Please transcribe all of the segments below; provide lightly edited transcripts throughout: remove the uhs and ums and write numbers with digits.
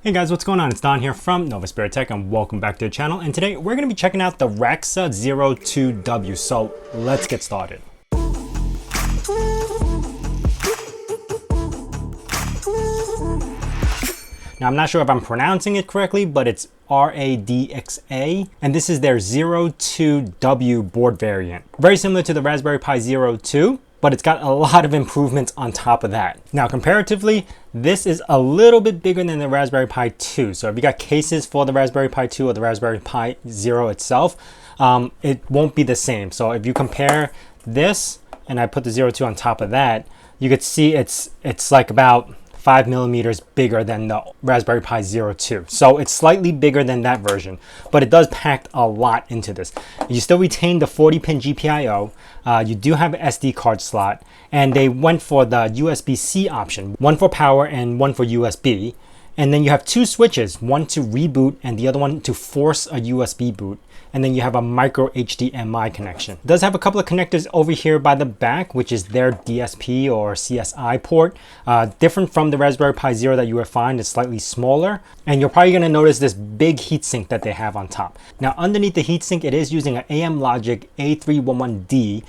Hey guys, what's going on? It's Don here from Novaspirit Tech and welcome back to the channel. And today we're going to be checking out the Radxa Zero 2W. So let's get started. Now I'm not sure if I'm pronouncing it correctly, but it's Radxa, and this is their Zero 2W board variant. Very similar to the Raspberry Pi Zero 2. But it's got a lot of improvements on top of that. Now, comparatively, this is a little bit bigger than the Raspberry Pi 2. So if you got cases for the Raspberry Pi 2 or the Raspberry Pi Zero itself, it won't be the same. So if you compare this and I put the Zero 2 on top of that, you could see it's like about 5 millimeters bigger than the Raspberry Pi Zero 2. So it's slightly bigger than that version, but it does pack a lot into this. You still retain the 40-pin GPIO. You do have an SD card slot, and they went for the USB-C option, one for power and one for USB. And then you have two switches, one to reboot and the other one to force a USB boot. And then you have a micro HDMI connection. It does have a couple of connectors over here by the back, which is their DSP or CSI port. Different from the Raspberry Pi Zero that you would find, it's slightly smaller. And you're probably gonna notice this big heatsink that they have on top. Now underneath the heatsink, it is using an AM Logic A311D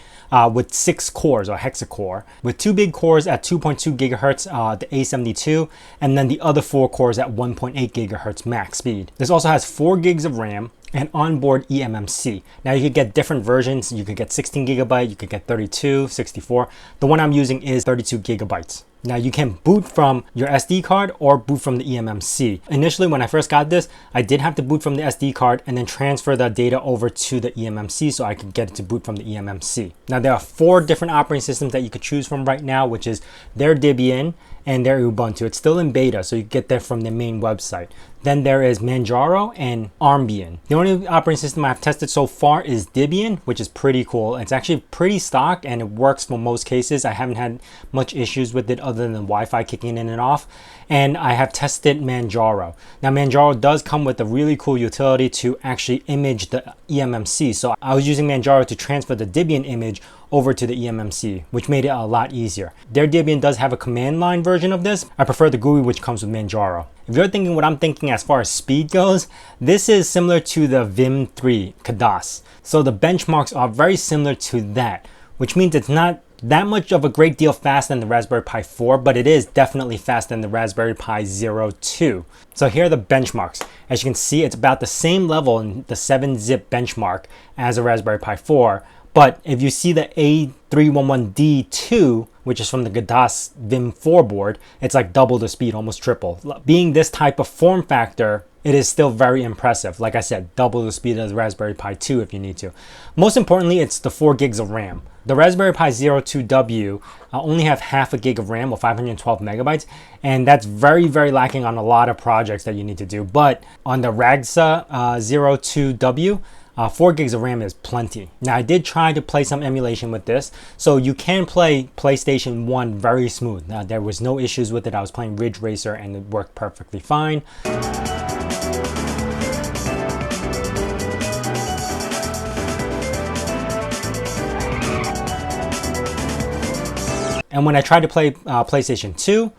with 6 cores or hexacore, with 2 big cores at 2.2 gigahertz, the A72, and then the other 4 cores at 1.8 gigahertz max speed. This also has 4 gigs of RAM and onboard eMMC. Now you could get different versions. You could get 16 gigabyte, you could get 32, 64. The one I'm using is 32 gigabytes. Now you can boot from your SD card or boot from the eMMC. Initially, when I first got this, I did have to boot from the SD card and then transfer the data over to the eMMC so I could get it to boot from the eMMC. Now there are 4 different operating systems that you could choose from right now, which is their Debian and their Ubuntu. It's still in beta, so you get that from the main website. Then there is Manjaro and Armbian. The only operating system I've tested so far is Debian, which is pretty cool. It's actually pretty stock and it works for most cases. I haven't had much issues with it other than Wi-Fi kicking in and off. And I have tested Manjaro. Now Manjaro does come with a really cool utility to actually image the eMMC. So I was using Manjaro to transfer the Debian image over to the eMMC, which made it a lot easier. Their Debian does have a command line version of this. I prefer the GUI, which comes with Manjaro. If you're thinking what I'm thinking as far as speed goes, this is similar to the Vim 3 Kadas. So the benchmarks are very similar to that, which means it's not that much of a great deal faster than the Raspberry Pi 4, but it is definitely faster than the Raspberry Pi Zero 2. So here are the benchmarks. As you can see, it's about the same level in the 7-zip benchmark as a Raspberry Pi 4. But if you see the A311D2, which is from the Kadas Vim 4 board, it's like double the speed, almost triple. Being this type of form factor, it is still very impressive. Like I said, double the speed of the Raspberry Pi 2 if you need to. Most importantly, it's the 4 gigs of RAM. The Raspberry Pi Zero 2W only have half a gig of RAM or 512 megabytes, and that's very, very lacking on a lot of projects that you need to do. But on the Radxa Zero 2W, 4 gigs of RAM is plenty. Now I did try to play some emulation with this, so you can play PlayStation 1 very smooth. There was no issues with it. I was playing Ridge Racer and it worked perfectly fine. And when I tried to play PlayStation 2,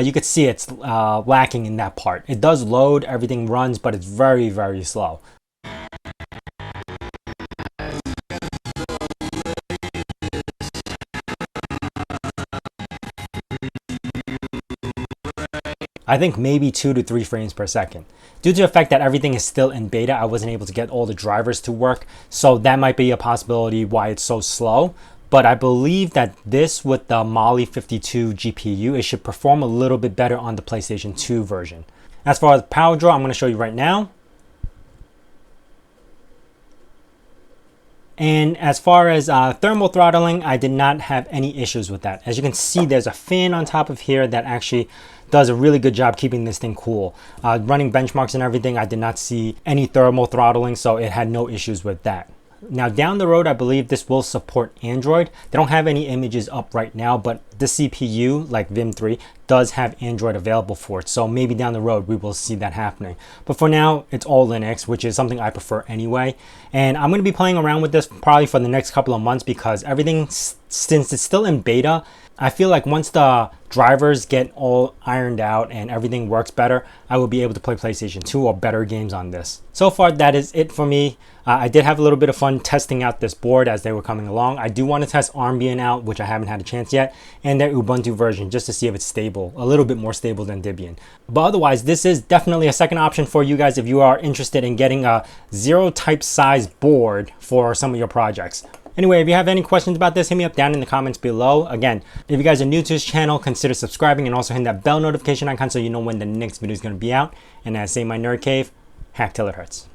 you could see it's lacking in that part. It does load, everything runs, but it's very, very slow. I think maybe 2 to 3 frames per second. Due to the fact that everything is still in beta, I wasn't able to get all the drivers to work, so that might be a possibility why it's so slow. But I believe that this, with the Mali 52 GPU, it should perform a little bit better on the PlayStation 2 version. As far as power draw, I'm going to show you right now. And as far as thermal throttling, I did not have any issues with that. As you can see, there's a fan on top of here that actually does a really good job keeping this thing cool. Running benchmarks and everything, I did not see any thermal throttling, so it had no issues with that. Now down the road, I believe this will support Android. They don't have any images up right now, but the CPU, like Vim 3, does have Android available for it. So maybe down the road we will see that happening. But for now, it's all Linux, which is something I prefer anyway. And I'm going to be playing around with this probably for the next couple of months, because everything, since it's still in beta, I feel like once the drivers get all ironed out and everything works better, I will be able to play PlayStation 2 or better games on this. So far, that is it for me. I did have a little bit of fun testing out this board as they were coming along. I do want to test Armbian out, which I haven't had a chance yet, and their Ubuntu version, just to see if it's stable, a little bit more stable than Debian. But otherwise, this is definitely a second option for you guys if you are interested in getting a Zero type size board for some of your projects. Anyway, if you have any questions about this, hit me up down in the comments below. Again, if you guys are new to this channel, consider subscribing and also hitting that bell notification icon so you know when the next video is going to be out. And as I say in my nerd cave, hack till it hurts.